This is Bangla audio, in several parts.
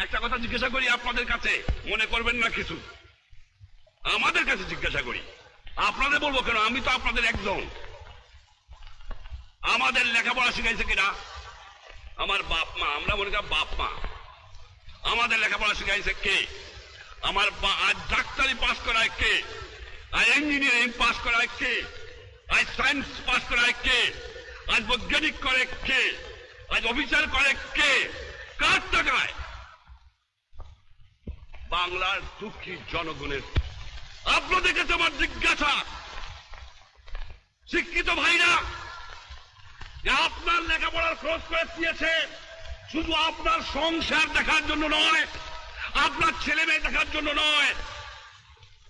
একটা কথা জিজ্ঞাসা করি আপনাদের কাছে, মনে করবেন না কিছু, আমাদের কাছে জিজ্ঞাসা করি। আপনাদের বলবো কেন, আমি তো আপনাদের একজন। আমাদের লেখাপড়া শিখাইছে কিনা? আমার বাপ মা। আমরা মনে করি বাপ মা। আমাদের লেখাপড়া শিখাইছে কে? আমার আজ ডাক্তারি পাস করায় কে? আজ ইঞ্জিনিয়ারিং পাস করায় কে? আজ সায়েন্স পাস করায় কে? আজ বৈজ্ঞানিক করে কে? আজ অফিসার করে কে? কার টাকায়? বাংলার দুঃখী জনগণের। আপনাদের কাছে আমার জিজ্ঞাসা, শিক্ষিত ভাইরা, যে আপনার লেখাপড়ার খরচ করে দিয়েছে শুধু আপনার সংসার দেখার জন্য নয়, আপনার ছেলে মেয়ে দেখার জন্য নয়,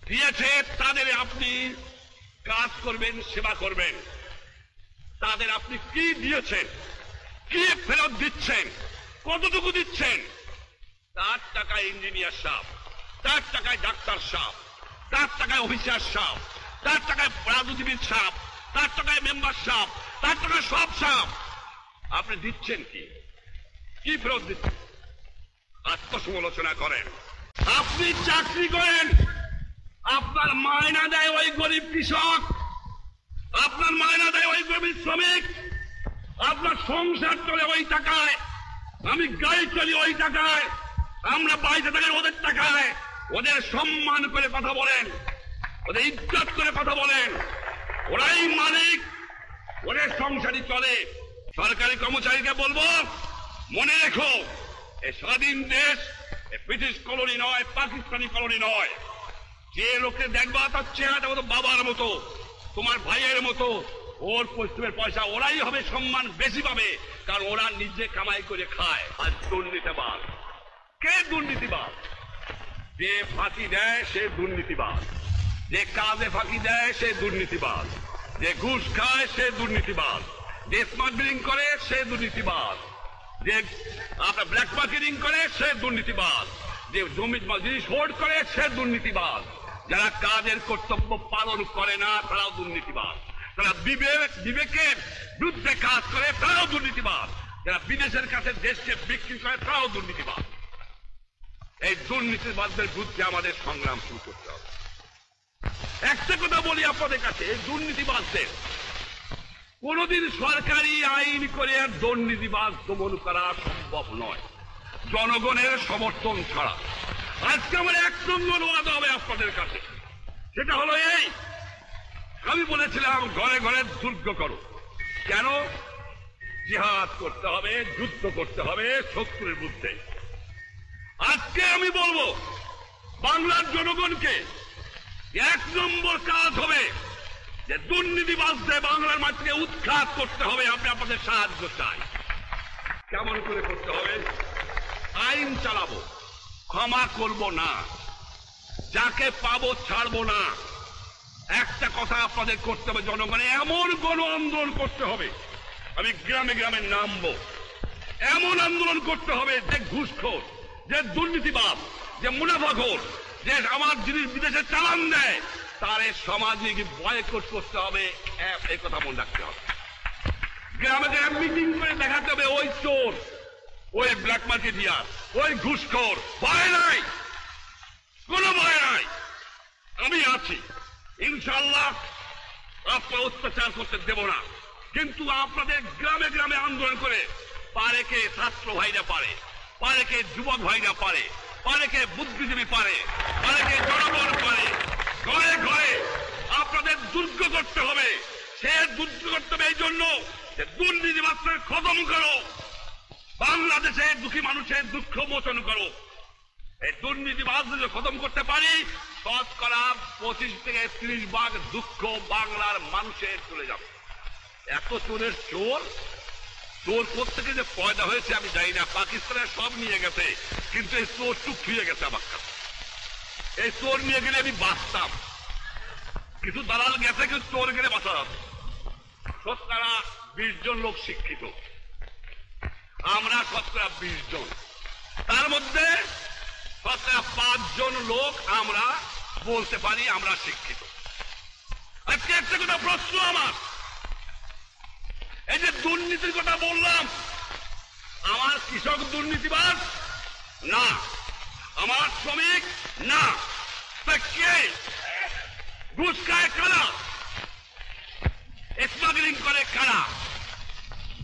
দিয়েছে তাদের আপনি কাজ করবেন, সেবা করবেন। তাদের আপনি কি দিয়েছেন, কি ফেরত দিচ্ছেন, কতটুকু দিচ্ছেন? তার টাকায় ইঞ্জিনিয়ার সাহেব, তার টাকায় ডাক্তার সাহেব, তার টাকায় অফিসার সাহেব, তার টাকায় রাজনীতিবিদ সাহেব, তার টাকায় মেম্বার সাহেব, তার টাকায় সব সাহেব। আপনি দিচ্ছেন কি? কি ফেরত দিচ্ছেন? আত্মসমালোচনা করেন। আপনি চাকরি করেন, আপনার মায়না দেয় ওই গরিব কৃষক, আপনার মায়না দেয় ওই গরিব শ্রমিক, আপনার সংসার চলে ওই টাকায়, আমি গাড়ি চলি ওই টাকায়, আমরা বাইরে থাকি ওদের টাকায়। ওদের সম্মান করে কথা বলেন, ওদের ইজ্জত করে কথা বলেন। ওরাই মালিক, ওদের সংসারই চলে। সরকারি কর্মচারীকে বলবো, মনে রেখো, এ স্বাধীন দেশ ব্রিটিশ কলোনি নয়, পাকিস্তানি কলোনি নয়। যে লোকে দেখবা তার চেহারাটা মতো বাবার মতো, তোমার ভাইয়ের মতো, ওর পশ্চিমের পয়সা ওরাই হবে সম্মান বেশি পাবে, কারণ ওরা নিজে কামাই করে খায়। আর দুর্নীতিবাদ, কে দুর্নীতিবাদ? যে ফাঁকি দেয় সে দুর্নীতিবাদ, যে কাজে ফাঁকি দেয় সে দুর্নীতিবাদ, যে ঘুষ খায় সে দুর্নীতিবাদ, যে স্মাগলিং করে সে দুর্নীতিবাদ, যে আপনার ব্ল্যাক মার্কেটিং করে সে দুর্নীতিবাদ, যে জমি জিনিস হোল্ড করে সে দুর্নীতিবাদ। যারা কাজের কর্তব্য পালন করে না তারাও দুর্নীতিবাদ। যারা বিবেকের বিরুদ্ধে কাজ করে তারাও দুর্নীতিবাদ। যারা বিদেশের কাছে দেশকে বিক্রি করে তারাও দুর্নীতিবাদ। এই দুর্নীতিবাদদের বিরুদ্ধে আমাদের সংগ্রাম শুরু করতে হবে। একটা কথা বলি আপনাদের কাছে, এই দুর্নীতিবাদদের কোনদিন সরকারি আইন করে দুর্নীতিবাদ দমন করা সম্ভব নয়, জনগণের সমর্থন ছাড়া। আজকে আমার এক নম্বর ওয়াদা হবে আপনাদের কাছে, সেটা হলো এই, আমি বলেছিলাম ঘরে ঘরে দুর্গ করো। কেন? জিহাদ করতে হবে, যুদ্ধ করতে হবে শত্রুর বিরুদ্ধে। আজকে আমি বলবো বাংলার জনগণকে, এক নম্বর কাজ হবে যে দুর্নীতিবাদদের বাংলার মাটিকে উৎখাত করতে হবে। আমি আপনাদের সাহায্য চাই। কেমন করে করতে হবে? আইন চালাবো, ক্ষমা করব না, যাকে পাবো ছাড়বো না। একটা কথা আপনাদের করতে হবে, জনগণে এমন গণ আন্দোলন করতে হবে, আমি গ্রামে গ্রামে নামবো, এমন আন্দোলন করতে হবে যে ঘুষখোর, যে দুর্নীতিবাদ, যে মুনাফাখোর, যে আমার জিনিস বিদেশে চালান দেয়, তার সমাজে বয়কট করতে হবে। এই কথা মনে রাখতে হবে। গ্রামে গ্রামে মিটিং করে দেখাতে হবে, ওই চোর, ওই ব্ল্যাক মার্কেটিয়ার, ওই ঘুষখোর, ভয় নাই, কোনো ভয় নাই, আমি আছি, ইনশাআল্লাহ আপনার অত্যাচার করতে দেব না। কিন্তু আপনাদের গ্রামে গ্রামে আন্দোলন করে, পারে কে ছাত্র ভাইরা পারে, পারে কে যুবক ভাইরা পারে, পারে কে বুদ্ধিজীবী পারে, পারে কে জনগণ পারে, ঘরে ঘরে আপনাদের দুর্গ করতে হবে। সে দুর্গ করতে হবে এই জন্য যে দুর্নীতিবাদকে খতম করো, বাংলাদেশে দুঃখী মানুষের দুঃখ মোচন করো। এই দুর্নীতিবাদ যদি খতম করতে পারি, শতকরা 25 থেকে 30 ভাগ দুঃখ বাংলার মানুষের চলে যাবে। এত চোরের চোর, চোর কোথেকে যে পয়দা হয়েছে আমি জানি না। পাকিস্তানের সব নিয়ে গেছে, কিন্তু এই চোর চুপ ফিরে গেছে আমার কাছে। এই চোর নিয়ে গেলে আমি বাঁচতাম, কিছু দালাল গেছে, কিন্তু চোর গেলে বাঁচা যাবে। শতকরা 20 জন লোক শিক্ষিত, আমরা শতকরা 20 জন, তার মধ্যে শতকরা 5 জন লোক আমরা বলতে পারি আমরা শিক্ষিত। আজকে একটা কথা প্রশ্ন আমার, এই যে দুর্নীতির কথা বললাম, আমার কৃষক দুর্নীতিবাদ না, আমার শ্রমিক না। তা কে? ঘুষ খায় কারা? স্মাগলিং করে কারা?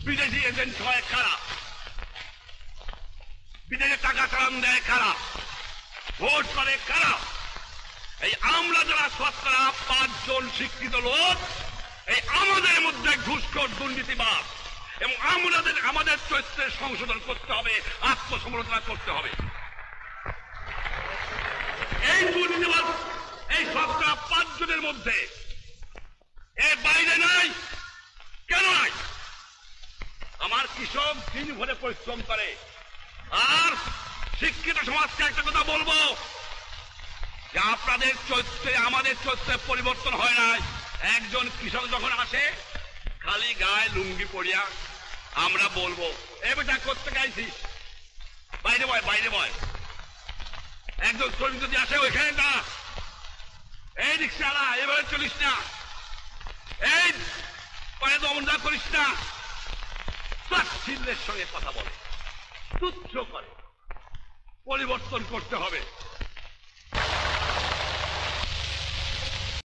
বিদেশি এজেন্ট হয় কারা? বিদেশে টাকা চালান দেয় কারা? ভোট করে কারা? এই আমরা যারা শতকরা 5 জন শিক্ষিত লোক, এই আমাদের মধ্যে ঘুষখোর দুর্নীতিবাদ, এবং আমাদের চরিত্রের সংশোধন করতে হবে, আত্মসমালোচনা করতে হবে। এই দুর্নীতিবাদ এই শতকরা 5 জনের মধ্যে, এর বাইরে নাই। কেন নাই? আমার কৃষক দিন ভরে পরিশ্রম করে। আর শিক্ষিত সমাজকে একটা কথা বলবো, যে আপনাদের চরিত্রে আমাদের চরিত্রে পরিবর্তন হয় নাই। একজন কৃষক যখন আসে খালি গায়ে লুঙ্গি পরিয়া, আমরা বলবো এ বেটা করতে গাইছিস, বাইরে বয় বাইরে বয়। একজন শ্রমিক যদি আসে ওইখানে না, এই রিক্সাওয়ালা এভাবে চলিস না, এই পায়ে দমনটা করিস না, তাচ্ছিল্যের সঙ্গে কথা বলে, তুচ্ছ করে। পরিবর্তন করতে হবে।